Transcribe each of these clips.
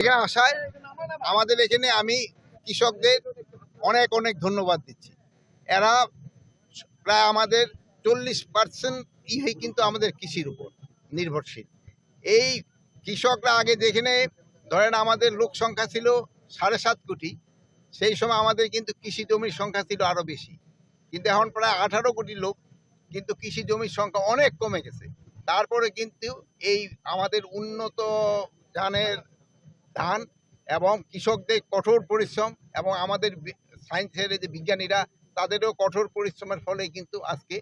এখানে আসায় আমাদের এখানে আমি কৃষকদের অনেক অনেক ধন্যবাদ দিচ্ছি। এরা প্রায় আমাদের 40% কিন্তু আমাদের কৃষির উপর নির্ভরশীল। এই কৃষকরা আগে যেখানে ধরেন আমাদের লোক সংখ্যা ছিল 7.5 কোটি, সেই সময় আমাদের কিন্তু কৃষি জমির সংখ্যা ছিল আরো বেশি, কিন্তু এখন প্রায় 18 কোটি লোক, কিন্তু কৃষি জমির সংখ্যা অনেক কমে গেছে। তারপরে কিন্তু এই আমাদের উন্নত জানের ধান এবং কৃষকদের কঠোর পরিশ্রম এবং আমাদের সায়েন্সের যে বিজ্ঞানীরা তাদেরও কঠোর পরিশ্রমের ফলে কিন্তু আজকে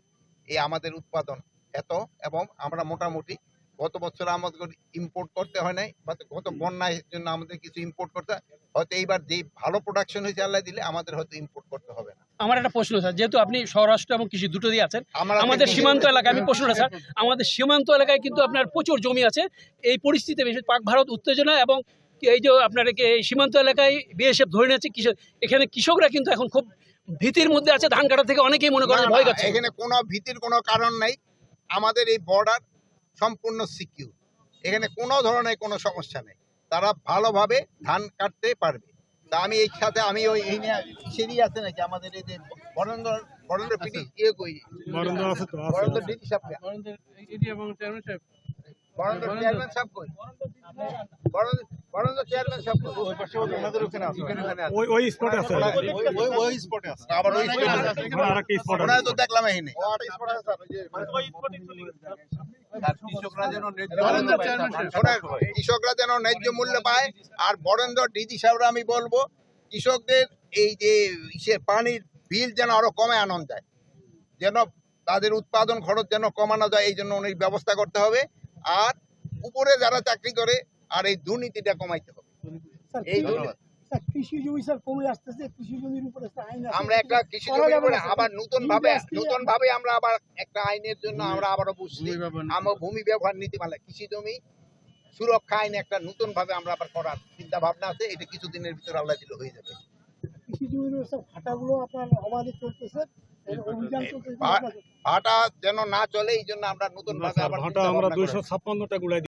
এই আমাদের উৎপাদন এত, এবং আমরা মোটামুটি গত বছর আমাদের ইম্পোর্ট করতে হয় নাই, গত বন্যার জন্য আমাদের কিছু ইম্পোর্ট করতে হয়, হয়তো এইবার যে ভালো প্রোডাকশন হয়েছে আল্লাহ দিলে আমাদের হয়তো ইম্পোর্ট করতে হবে না। আমার একটা প্রশ্ন স্যার, যেহেতু আপনি স্বরাষ্ট্র এবং কৃষি দুটো দিয়ে আছেন, আমরা আমাদের সীমান্ত এলাকায় আমি প্রশ্নটা স্যার, আমাদের সীমান্ত এলাকায় কিন্তু আপনার প্রচুর জমি আছে। এই পরিস্থিতিতে বেশি পাক ভারত উত্তেজনা এবং এই যে আপনার এই সীমান্ত এলাকায় বিএসএফ ধরে নিয়েছে, এখানে কৃষকরা কিন্তু এখন খুব ভীতির মধ্যে আছে। ধান কাটা থেকে অনেকেই মনে করে ভয় পাচ্ছে। এখানে কোনো ভীতির কোনো কারণ নাই। আমাদের এই বর্ডার সম্পূর্ণ সিকিউর, এখানে কোনো ধরনের কোনো সমস্যা নেই। তারা ভালোভাবে ধান কাটতে পারবে। তা আমি এই সাথে আমি ওই সিঁড়ি আছে নাকি আমাদের এই যে বরেন্দ্র পিটি কই বরেন্দ্র আছে তো, আছে। বরেন্দ্র ডিটি সাহেব এবং চেয়ারম্যান সাহেব, বরেন্দ্র চেয়ারম্যান সাহেব কই বরেন্দ্র চেয়ারম্যান সাহেব কই? ওনাদের ওখানে আছে, ওই স্পটে আছে। ওই স্পটে আছে, আবার ওই স্পটে আছে। আর একটা স্পট ওনারা আছে। তো দেখলাম এখানে। কৃষকরা যেন ন্যায্য মূল্য পায়। আর বরেন্দ্র ডিজি সাহেবরা আমি বলবো কৃষকদের এই যে পানির বিল যেন আরো কমে আনন্দ যায়, যেন তাদের উৎপাদন খরচ যেন কমানো যায়, এই জন্য অনেক ব্যবস্থা করতে হবে। আর উপরে যারা চাকরি করে আর এই দুর্নীতিটা কমাইতে হবে। এই কৃষি জমি স্যার কমে আসতেছে, কৃষি জমির উপরে আমরা একটা কৃষি জমির উপরে আবার নতুন ভাবে আমরা আবার একটা আইনের জন্য আমরা আবারও বুঝছি, আমরা ভূমি ব্যবহার নীতিমালা কৃষি জমি সুরক্ষা আইন একটা নতুন ভাবে আমরা আবার করার চিন্তা ভাবনা আছে। এটা কিছুদিনের ভিতরে আল্লাহ দিলে হয়ে যাবে। কৃষি জমির স্যার ভাটাগুলো আপনার অবাধে চলতেছে, অভিযান চলতেছে, ভাটা যেন না চলে এই জন্য আমরা নতুন ভাবে আবার ভাটা আমরা 256টা গুলাই